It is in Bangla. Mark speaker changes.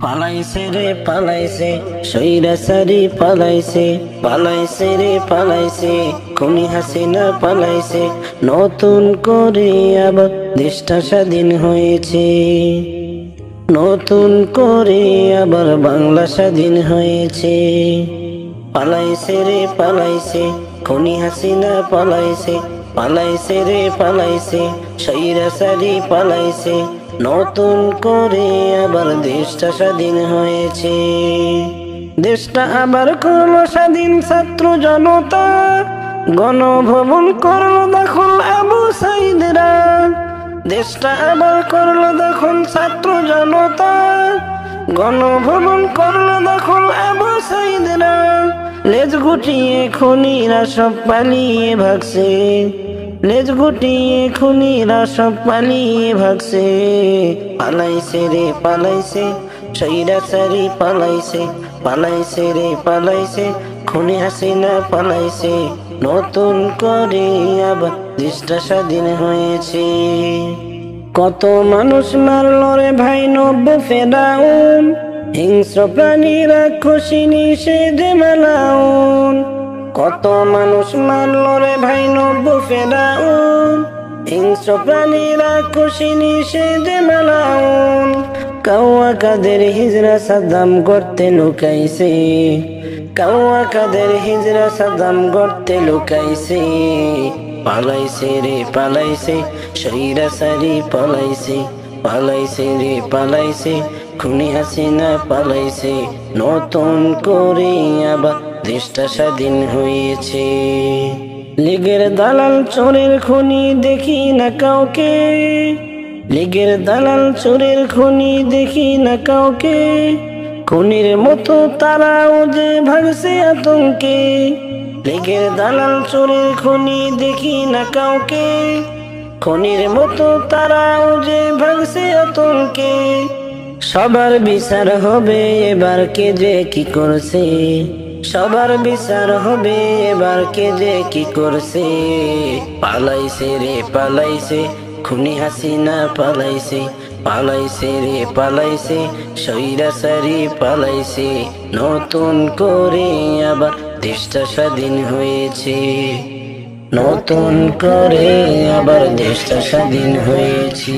Speaker 1: পালাইছে রে পালাইছে সৈরাচারী পালাইছে, পালাইছে রে পালাইছে খুনি হাসিনা পালাইছে, নতুন করে আবার দেশটা স্বাধীন হয়েছে, নতুন করে আবার বাংলা স্বাধীন হয়েছে। পালাইছে রে পালাইছে খুনি হাসিনা পালাইছে, পালাইছে রে পালাইছে সৈরাচারী পালাইছে, নতুন করে আবার দেশটা স্বাধীন হয়েছে। দেশটা আবার করলো স্বাধীন ছাত্র জনতা, গণভবন করলো দখল আবু সাইদরা। দেশটা আবার করলো দখল ছাত্র জনতা, গণভবন করলো দখল আবু সাইদরা। লেজ গুটিয়ে খুনিরা সব পালিয়ে ভাগছে, লেজ গুটিয়ে খুনিরা সব পালিয়ে ভাগছে। পালাইছে রে পালাইছে সৈরাচারী পালাইছে, পালাইছে রে পালাইছে খুনি হাসিনা পালাইছে, নতুন করে আবার দেশটা স্বাধীন হয়েছে। কত মানুষ মারলো রে ভাই নব্য ফেরাউন, হিংস্র প্রাণীরা খুশি নিষেধে মালাউন। কত মানুষ মারলো রে ভাই নব্য ফেরাউন, হিংস্র প্রাণীরা খুশি নিষেধে মালাউন। কাউয়া কাদের হিজরা সাদ্দাম গর্তে লুকাইছে, কাউয়া কাদের হিজরা সাদ্দাম গর্তে লুকাইছে। পালাইছে রে পালাইছে সৈরাচারী পালাইছে, পালাইছে রে পালাইছে খুনি হাসিনা পালাইছে, নতুন করে আবার দেশটা স্বাধীন হয়েছে। লীগের দালাল চোরের খুনি দেখি না কাউকে, লীগের দালাল চোরের খুনি দেখি না কাউকে, খুনির মতো তারাও যে ভাগছে আতঙ্কে। লীগের দালাল চোরের খুনি দেখি না কাউকে, খুনির মতো তারাও যে ভাগছে আতঙ্কে। সবার বিচার হবে এবার কে যে কি করছে, সবার বিচার হবে এবার কে যে কি করছে। পালাইছে রে পালাইছে খুনি হাসিনা পালাইছে, পালাইছে রে পালাইছে সৈরাচারী পালাইছে, নতুন করে আবার দেশটা স্বাধীন হয়েছে, নতুন করে আবার দেশটা স্বাধীন হয়েছে।